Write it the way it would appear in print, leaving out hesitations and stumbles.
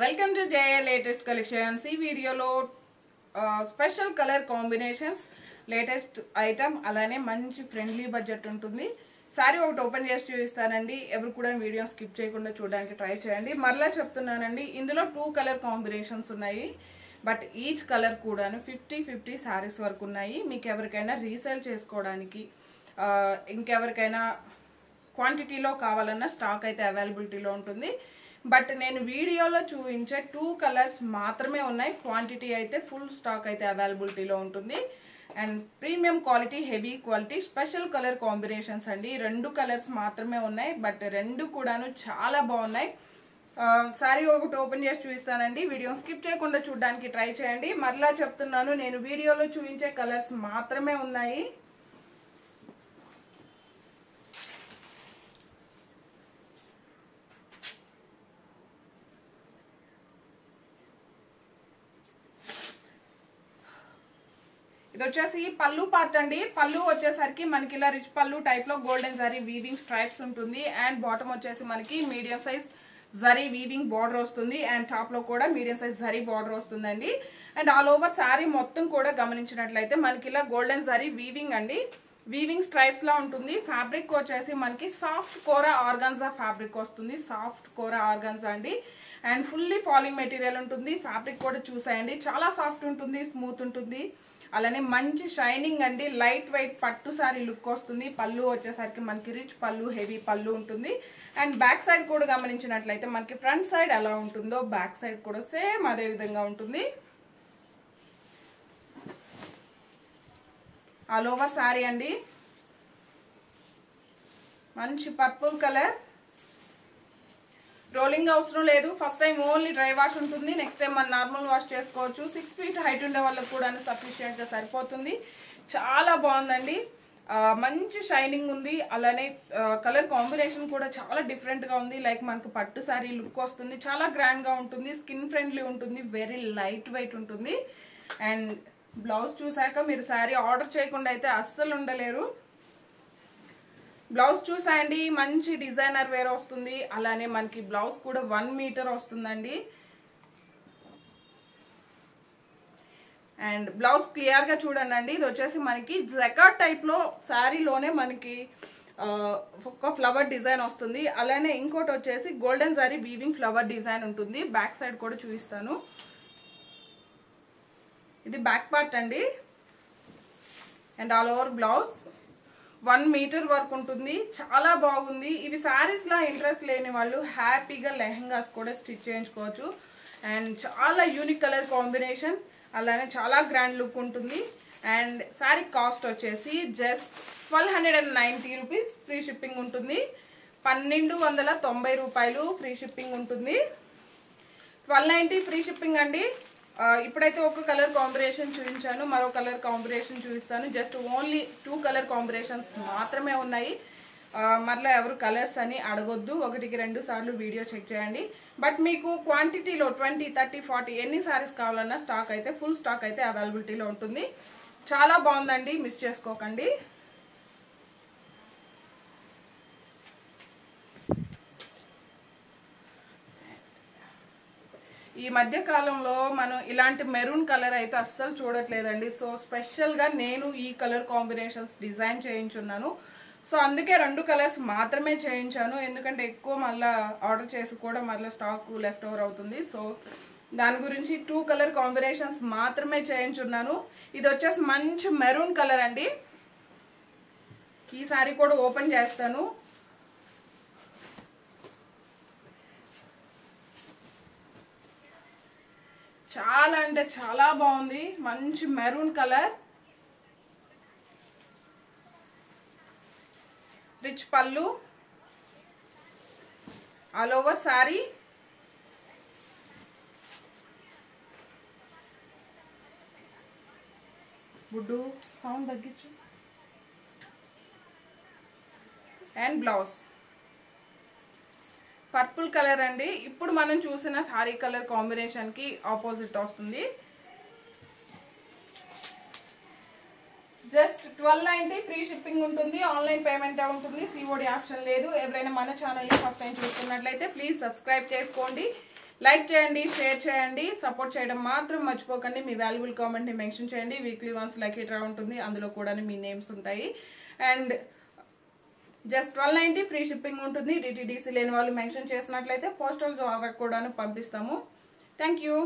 Welcome to J A latest collections. ఈ వీడియోలో special colour combinations, latest item, అలానే మంచి ఫ్రెండ్లీ బడ్జెట్ ఉంటుంది. సారీ ఒకటి ఓపెన్ చేసి చూపిస్తానండి. ఎవరు కూడా వీడియో స్కిప్ చేయకుండా చూడడానికి ట్రై చేయండి. మరలా చెప్తున్నానండి, ఇందులో 2 కలర్ కాంబినేషన్స్ ఉన్నాయి. బట్ ఈచ్ కలర్ కూడాను 50-50 శారీస్ వరకు ఉన్నాయి. మీకు ఎవరికైనా రీసేల్ చేసుకోవడానికి, ఇంకెవరికైనా క్వాంటిటీలో కావాలన్నా స్టాక్ అయితే అవైలబిలిటీలో ఉంటుంది. బట్ నేను వీడియోలో చూపించే 2 కలర్స్ మాత్రమే ఉన్నాయి. క్వాంటిటీ అయితే ఫుల్ స్టాక్ అయితే అవైలబిలిటీలో ఉంటుంది. And premium quality, heavy quality, special colour combinations అండి. 2 కలర్స్ మాత్రమే ఉన్నాయి. బట్ 2 కూడాను చాలా బాగున్నాయి. సారీ ఒకటి ఓపెన్ చేసి చూపిస్తానండి. వీడియో స్కిప్ చేయకుండా చూడడానికి ట్రై చేయండి. మరలా చెప్తున్నాను, నేను వీడియోలో చూపించే కలర్స్ మాత్రమే ఉన్నాయి. ఇది వచ్చేసి పళ్ళు పార్ట్ అండి. పళ్ళు వచ్చేసరికి మనకి ఇలా రిచ్ పళ్ళు టైప్ లో గోల్డెన్ జరీ వీవింగ్ స్ట్రైప్స్ ఉంటుంది. అండ్ బాటమ్ వచ్చేసి మనకి medium size zari weaving border వస్తుంది. అండ్ టాప్ లో కూడా మీడియం సైజ్ జరీ బార్డర్ వస్తుందండి. అండ్ ఆల్ ఓవర్ శారీ మొత్తం కూడా గమనించినట్లయితే మనకి ఇలా గోల్డెన్ జరీ వీవింగ్ అండి, వీవింగ్ స్ట్రైప్స్ లా ఉంటుంది. ఫ్యాబ్రిక్ వచ్చేసి మనకి సాఫ్ట్ కోరా ఆర్గాన్జా ఫ్యాబ్రిక్ వస్తుంది. సాఫ్ట్ కోరా ఆర్గాన్జా అండి. అండ్ ఫుల్లీ ఫాలింగ్ మెటీరియల్ ఉంటుంది. ఫ్యాబ్రిక్ కూడా చూసాయండి, చాలా సాఫ్ట్ ఉంటుంది, స్మూత్ ఉంటుంది. అలానే మంచి షైనింగ్ అండి. లైట్ వెయిట్ పట్టు సారీ లుక్ వస్తుంది. పళ్ళు వచ్చేసరికి మనకి రిచ్ పళ్ళు, హెవీ పళ్ళు ఉంటుంది. అండ్ బ్యాక్ సైడ్ కూడా గమనించినట్లయితే మనకి ఫ్రంట్ సైడ్ ఎలా ఉంటుందో బ్యాక్ సైడ్ కూడా సేమ్ అదే విధంగా ఉంటుంది. ఆల్ ఓవర్ సారీ అండి. మంచి పర్పుల్ కలర్. రోలింగ్ అవసరం లేదు. First time only dry wash ఉంటుంది. నెక్స్ట్ టైం మనం నార్మల్ వాష్ చేసుకోవచ్చు. 6 feet హైట్ ఉండే వాళ్ళకి కూడా సఫిషియెంట్ గా సరిపోతుంది. చాలా బాగుందండి. మంచి షైనింగ్ ఉంది. అలానే కలర్ కాంబినేషన్ కూడా చాలా డిఫరెంట్ గా ఉంది. లైక్ మనకు పట్టు సారీ లుక్ వస్తుంది. చాలా గ్రాండ్ గా ఉంటుంది. స్కిన్ ఫ్రెండ్లీ ఉంటుంది. వెరీ లైట్ వెయిట్ ఉంటుంది. అండ్ బ్లౌజ్ చూసాక మీరు సారీ ఆర్డర్ చేయకుండా అయితే అస్సలు ఉండలేరు. బ్లౌజ్ చూసాయండి, మంచి డిజైనర్ వేర్ వస్తుంది. అలానే మనకి బ్లౌజ్ కూడా 1 మీటర్ వస్తుందండి. అండ్ బ్లౌజ్ క్లియర్ గా చూడండి. ఇది వచ్చేసి మనకి జకార్డ్ టైప్ లో శారీలోనే మనకి ఒక ఫ్లవర్ డిజైన్ వస్తుంది. అలానే ఇంకోటి వచ్చేసి golden zari weaving flower design ఉంటుంది. బ్యాక్ సైడ్ కూడా చూపిస్తాను. ఇది బ్యాక్ పార్ట్ అండి. And all over blouse 1 metre వరకు ఉంటుంది. చాలా బాగుంది. ఇవి శారీస్ లా ఇంట్రెస్ట్ లేని వాళ్ళు హ్యాపీగా లెహంగాస్ కూడా స్టిచ్ చేయించుకోవచ్చు. అండ్ చాలా యూనిక్ కలర్ కాంబినేషన్, అలానే చాలా గ్రాండ్ లుక్ ఉంటుంది. అండ్ శారీ కాస్ట్ వచ్చేసి జస్ట్ 1290 రూపీస్. ఫ్రీ షిప్పింగ్ ఉంటుంది. 1290 రూపాయలు ఫ్రీ షిప్పింగ్ ఉంటుంది. 1290 ఫ్రీ షిప్పింగ్ అండి. ఇప్పుడైతే ఒక కలర్ కాంబినేషన్ చూపించాను, మరో కలర్ కాంబినేషన్ చూపిస్తాను. జస్ట్ ఓన్లీ 2 కలర్ కాంబినేషన్స్ మాత్రమే ఉన్నాయి. మరలా ఎవరు కలర్స్ అని అడగొద్దు. 1-2 సార్లు వీడియో చెక్ చేయండి. బట్ మీకు క్వాంటిటీలో 20, 30, 40 ఎన్ని సారీస్ కావాలన్నా స్టాక్ అయితే ఫుల్ స్టాక్ అయితే అవైలబిలిటీలో ఉంటుంది. చాలా బాగుందండి, మిస్ చేసుకోకండి. ఈ మధ్య కాలంలో మనం ఇలాంటి మెరూన్ కలర్ అయితే అస్సలు చూడట్లేదండి. సో స్పెషల్ గా నేను ఈ కలర్ కాంబినేషన్స్ డిజైన్ చేయించున్నాను. సో అందుకే 2 కలర్స్ మాత్రమే చేయించాను. ఎందుకంటే ఎక్కువ మళ్ళీ ఆర్డర్ చేసి కూడా మళ్ళీ స్టాక్ లెఫ్ట్ ఓవర్ అవుతుంది. సో దాని గురించి 2 కలర్ కాంబినేషన్స్ మాత్రమే చేయించున్నాను. ఇది వచ్చేసి మంచి మెరూన్ కలర్ అండి. ఈ సారీ కూడా ఓపెన్ చేస్తాను. చాలా అంటే చాలా బాగుంది. మంచి మెరూన్ కలర్, రిచ్ పళ్ళు, ఆల్ ఓవర్ సారీ. గుడ్డు సౌండ్ తగ్గించు. అండ్ బ్లౌజ్ పర్పుల్ కలర్ అండి. ఇప్పుడు మనం చూసిన సారీ కలర్ కాంబినేషన్ కి ఆపోజిట్ వస్తుంది. జస్ట్ 1290 ఫ్రీ షిప్పింగ్ ఉంటుంది. ఆన్లైన్ పేమెంట్ ఉంటుంది. సిఓడి ఆప్షన్ లేదు. ఎవరైనా మన ఛానల్ ని ఫస్ట్ టైం చూస్తున్నట్లయితే ప్లీజ్ సబ్స్క్రైబ్ చేసుకోండి. లైక్ చేయండి, షేర్ చేయండి, సపోర్ట్ చేయడం మాత్రం మర్చిపోకండి. మీ వాల్యుబుల్ కామెంట్ ని మెన్షన్ చేయండి. వీక్లీ వన్స్ లక్కీ డ్రా ఉంటుంది, అందులో కూడా మీ నేమ్స్ ఉంటాయి. అండ్ జస్ట్ 1290 ఫ్రీ షిప్పింగ్ ఉంటుంది. డిటిడిసి లేని వాళ్ళు మెన్షన్ చేసినట్లయితే పోస్టల్ ద్వారా కూడా పంపిస్తాము. Thank you.